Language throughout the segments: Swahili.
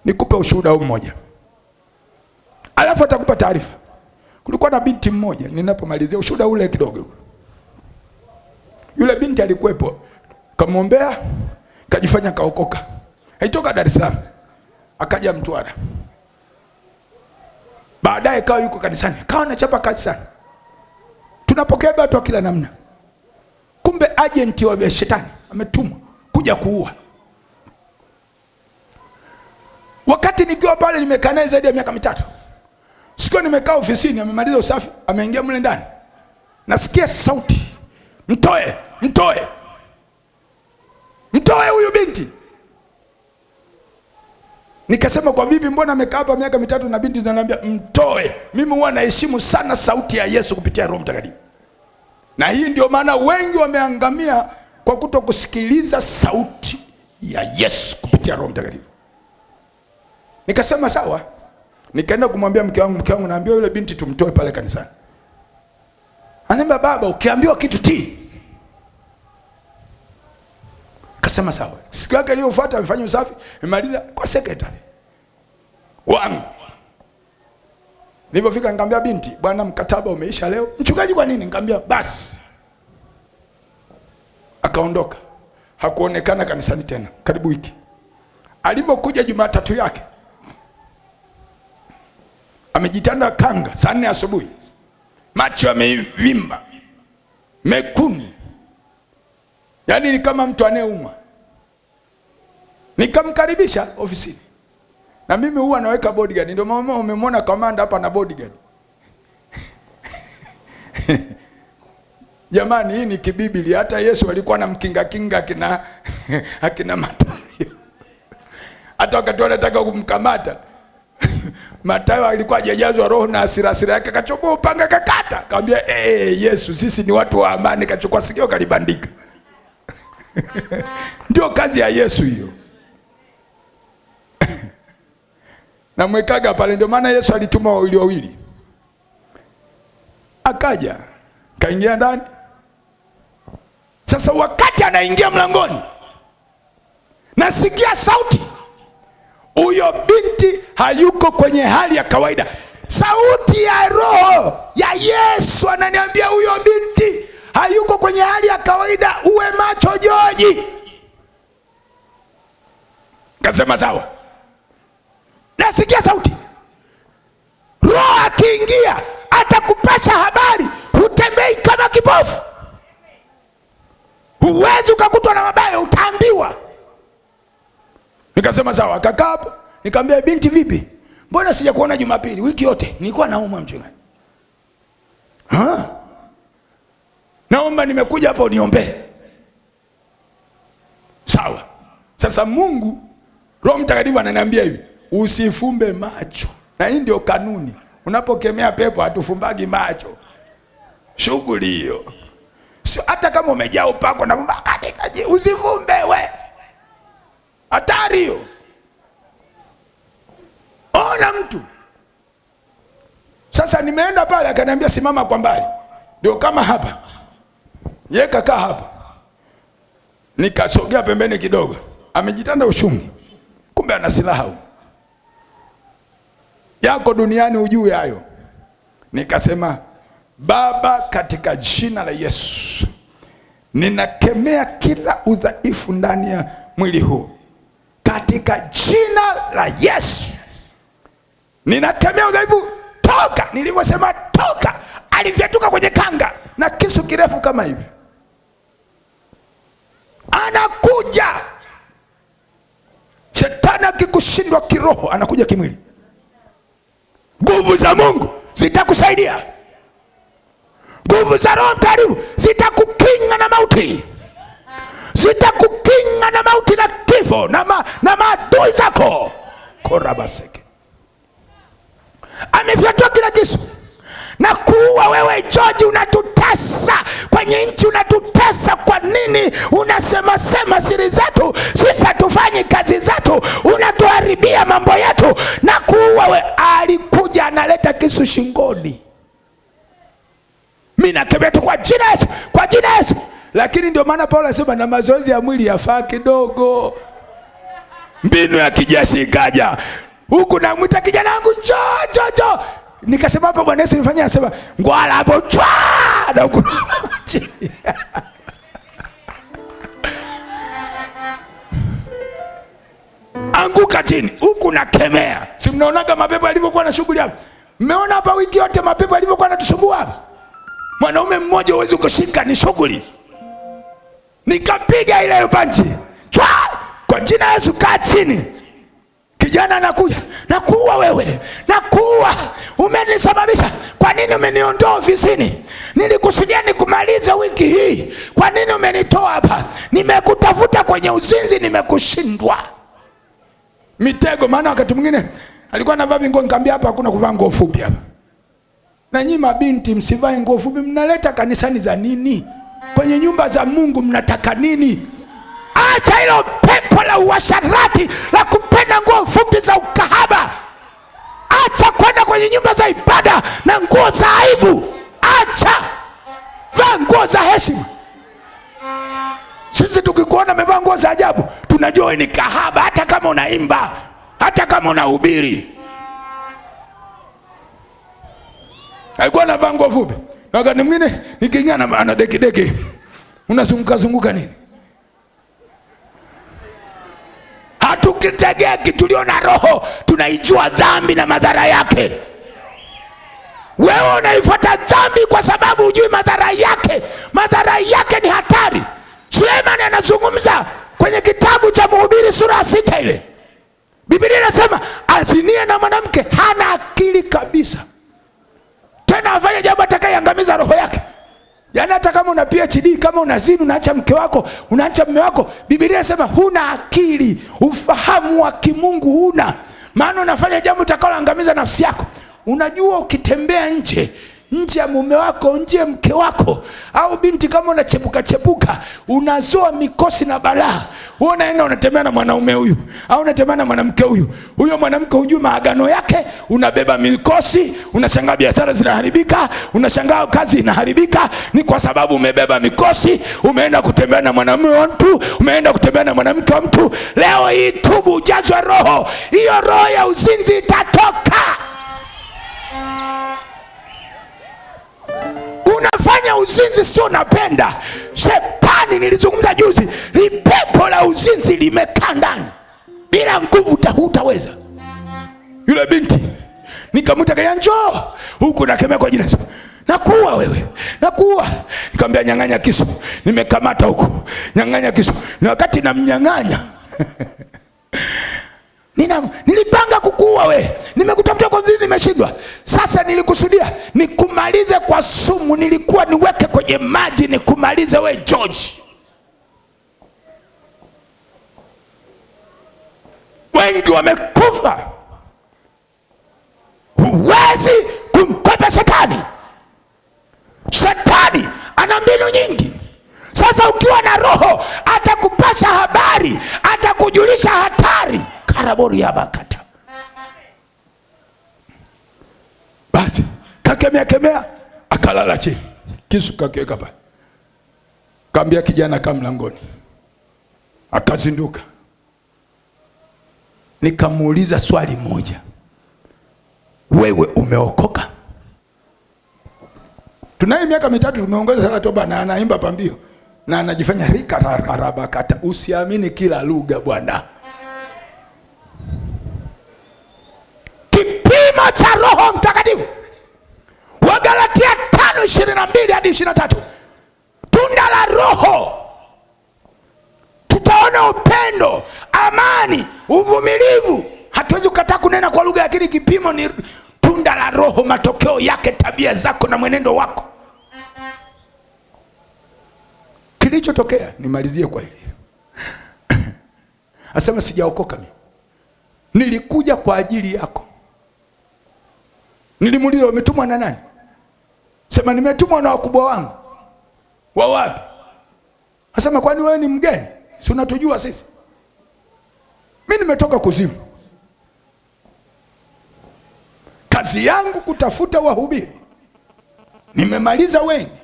Nikupe ushuhuda huu mmoja, alafu atakupa taarifa. Kulikuwa na binti mmoja, ninapomalizia ushuhuda ule kidogo. Yule binti alikuwepo, kamwombea, kajifanya kaokoka. Haitoka Dar es Salaam, akaja Mtwara. Baadaye kawa yuko kanisani, kawa anachapa kazi sana. Tunapokea watu wa kila namna. Kumbe agenti wa shetani ametumwa kuja kuua. Wakati nikiwa pale nimekaa naye zaidi ya miaka 3. Siku nimekaa ofisini, amemaliza usafi, ameingia mle ndani. Nasikia sauti, "Mtoe, mtoe. Mtoe huyu binti." Nikasema, "Kwa vipi, mbona amekaa hapa miaka 3 na binti zinaniambia mtoe?" Mimi huwa naheshimu sana sauti ya Yesu kupitia Roho Mtakatifu. Na hii ndio maana wengi wameangamia kwa kutokusikiliza sauti ya Yesu kupitia Roho Mtakatifu. Nikasema sawa. Nikaenda kumwambia mke wangu, naambia yule binti tumtoe pale kanisani. Anasema, "Baba, ukiambiwa kitu tii." Kasema sawa. Siku yake iliyofuata amefanya usafi, amemaliza kwa secretary wangu. Nilipofika nikamwambia binti, "Bwana, mkataba umeisha leo." "Mchungaji, kwa nini?" Nikamwambia basi. Akaondoka. Hakuonekana kanisani tena karibu wiki. Alipokuja Jumatatu yake, amejitanda kanga saa 4 asubuhi. Macho yamevimba, mekundu. Yaani ni kama mtu anayeumwa. Nikamkaribisha ofisini. Na mimi huwa naweka bodyguard. Ndio mama umemwona kamanda hapa na bodyguard. Jamani, hii ni kibiblia. Hata Yesu alikuwa na mkinga akina Mathayo. Hata wakati wanataka kumkamata, Mathayo alikuwa hajajazwa roho na hasira yake, akachukua upanga kakata. Akamwambia, Yesu, sisi ni watu wa amani." Kachukua sikio kalibandika. Ndio kazi ya Yesu hiyo. Na mwekaga pale. Ndio maana Yesu alituma wawili. Akaja, kaingia ndani. Sasa wakati anaingia mlangoni, nasikia sauti. Huyo binti hayuko kwenye hali ya kawaida. Sauti ya Roho ya Yesu ananiambia huyo binti hayuko kwenye hali ya kawaida, uwe macho Joji. Kasema sawa. Nasikia sauti. Roho akiingia atakupasha habari, hutembei kama kipofu. Huwezi ukakutwa na mabaya, utaambiwa. Nikasema sawa. Akakaa hapo. Nikamwambia, "Binti, vipi? Mbona sijakuona Jumapili? Wiki yote nilikuwa naumwa, mchungaji." "Naomba nimekuja hapa uniombee." Sawa. Sasa Mungu Roho Mtakatifu ananiambia hivi, usifumbe macho. Na hii ndio kanuni. Unapokemea pepo hatufumbagi macho. Shughuli hiyo. Sio hata kama umejaa upako na mbakatikaje, usifumbe we. Hatari hiyo. Ona mtu. Sasa nimeenda pale, akaniambia simama kwa mbali. Ndio kama hapa. Yeye kakaa hapa. Nikasogea pembeni kidogo. Amejitanda ushungi. Kumbe ana silaha. Yako duniani ujue hayo. Nikasema, Baba, katika jina la Yesu, ninakemea kila udhaifu ndani ya mwili huu. Katika jina la Yesu. Ninakemea udhaifu, toka. Nilivyosema toka, alivyatoka kwenye kanga na kisu kirefu kama hivi. Anakuja. Shetani akikushindwa kiroho, anakuja kimwili. Nguvu za Mungu zitakusaidia. Nguvu za Roho Mtakatifu zitakukinga na mauti. Zitakukinga na mauti na kifo na maadui zako. Korabaseke. Amefyatua kila kisu na kuua wewe George. Unatutesa kwenye nchi, unatutesa. Kwa nini unasema siri zetu? Sisi hatufanyi kazi zetu, unatuharibia mambo yetu na kuua wewe. Alikuja analeta kisu shingoni. Mimi nakemea tu kwa jina Yesu, kwa jina Yesu. Lakini ndio maana Paulo anasema na mazoezi ya mwili yafaa kidogo. mbinu ya kijeshi ikaja. Huku namwita kijana wangu, njoo. Nikasema hapa Bwana Yesu nifanyia, asema ngwala hapo chwa na huku anguka chini, huku nakemea. Si mnaonaga mapepo alivyokuwa na shughuli hapa? Mmeona hapa wiki yote mapepo alivyokuwa anatusumbua hapa? Mwanaume mmoja huwezi kushika, ni shughuli. Nikapiga ile panchi chwa, kwa jina Yesu kaa chini. Kijana anakuja, nakuua wewe, nakuua, umenisababisha. Kwa nini umeniondoa ofisini? Nilikusudia nikumalize wiki hii, kwa nini umenitoa hapa? Nimekutafuta kwenye uzinzi, nimekushindwa. Mitego. Maana wakati mwingine alikuwa anavaa nguo, nikamwambia hapa hakuna kuvaa nguo fupi hapa. Na nyinyi mabinti msivae nguo fupi, mnaleta kanisani za nini? Kwenye nyumba za Mungu mnataka nini? Acha hilo pepo la uasharati la kupenda nguo fupi za ukahaba. Acha kwenda kwenye nyumba za ibada na nguo za aibu. Acha, vaa nguo za heshima. Sisi tukikuona umevaa nguo za ajabu, tunajua ni kahaba, hata kama unaimba, hata kama unahubiri. Alikuwa anavaa nguo fupi. Na wakati mwingine nikiingia ana deki. Unazunguka nini? Hatukitegeki, tulio na roho tunaijua dhambi na madhara yake. Wewe unaifuata dhambi kwa sababu hujui madhara yake. Madhara yake ni hatari. Suleiman anazungumza kwenye kitabu cha Mhubiri sura 6 ile. Biblia inasema azinie na mwanamke hana akili kabisa. Tena afanye jambo atakayeangamiza roho yake. Yaani hata kama una PhD, kama unazini, unaacha mke wako, unaacha mume wako, Biblia inasema huna akili, ufahamu wa kimungu huna. Maana unafanya jambo utakaloangamiza nafsi yako. Unajua ukitembea nje ya mume wako, nje ya mke wako, au binti kama unachepuka, unazoa mikosi na balaa. Wewe unaenda unatembea na mwanaume huyu, au unatembea na mwanamke huyu. Huyo mwanamke hujui maagano yake, unabeba mikosi, unashangaa biashara zinaharibika, unashangaa kazi inaharibika. Ni kwa sababu umebeba mikosi, umeenda kutembea na mwanamume wa mtu, umeenda kutembea na mwanamke wa mtu. Leo hii tubu, ujazwe roho. Hiyo roho ya uzinzi itatoka. Unafanya uzinzi sio unapenda. Shetani, nilizungumza juzi, ni pepo la uzinzi limekaa ndani. Bila nguvu hutaweza. Yule binti nikamwita, kaya njoo huku, nakemea kwa jina, nakuua wewe, nakuua. Nikamwambia nyang'anya kisu. Nimekamata huku, nyang'anya kisu. Na wakati namnyang'anya nilipanga kukuua we. Nimekutafuta kwa uzinzi, nimeshindwa. Sasa nilikusudia nikumalize kwa sumu. Nilikuwa niweke kwenye maji nikumalize we George. Wengi wamekufa. Huwezi kumkwepa shetani. Shetani ana mbinu nyingi. Sasa ukiwa na roho, atakupasha habari, atakujulisha hatari. Karabori ya bakata. Basi kakemea, akalala chini, kisu kakiweka pale. Kaambia kijana kama mlangoni, akazinduka. Nikamuuliza swali moja, wewe umeokoka? Tunaye miaka 3 tumeongeza sala toba, na anaimba pambio na anajifanya rika rabakata. Usiamini kila lugha bwana. Kipimo cha Roho Mtakatifu, Wagalatia 5:22 hadi 23. Tunda la Roho, tutaona upendo, amani, uvumilivu. Hatuwezi kukataa kunena kwa lugha, lakini kipimo ni tunda la Roho, matokeo yake tabia zako na mwenendo wako. Kilichotokea, nimalizie kwa hili. Asema sijaokoka mimi, nilikuja kwa ajili yako. Nilimuuliza umetumwa na nani? Sema nimetumwa na wakubwa wangu. Wa wapi? Asema kwani wewe ni mgeni? Si unatujua sisi? Mimi nimetoka kuzimu. Kazi yangu kutafuta wahubiri. Nimemaliza wengi.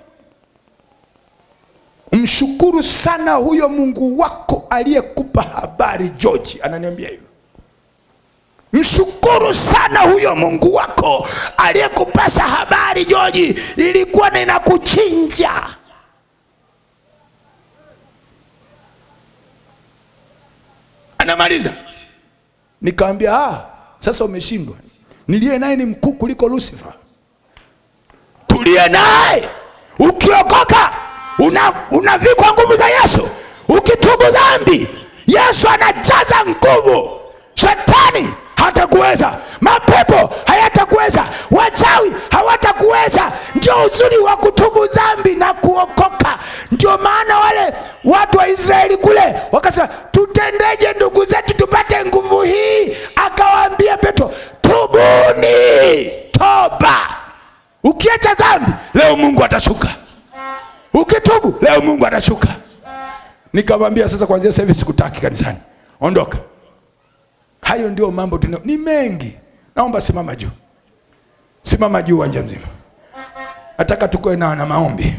Mshukuru sana huyo Mungu wako aliyekupa habari. George ananiambia hivyo. Mshukuru sana huyo Mungu wako aliyekupasha habari George, ilikuwa na inakuchinja. Anamaliza. Nikamwambia sasa umeshindwa. Niliye naye ni mkuu kuliko Lucifer. Tulie naye. Ukiokoka unavikwa nguvu za Yesu. Ukitubu dhambi, Yesu anajaza nguvu. Shetani hatakuweza, mapepo hayatakuweza, wachawi hawatakuweza. Ndio uzuri wa kutubu dhambi na kuokoka. Ndio maana wale watu wa Israeli kule wakasema, tutendeje ndugu zetu tupate nguvu hii? Akawaambia Petro, tubuni, toba. Ukiacha dhambi leo Mungu atashuka. Ukitubu leo Mungu atashuka. Nikamwambia sasa kuanzia sasa hivi sikutaki kanisani. Ondoka. Hayo ndio mambo ni mengi. Naomba simama juu. Simama juu uwanja mzima. Nataka tukoe na maombi.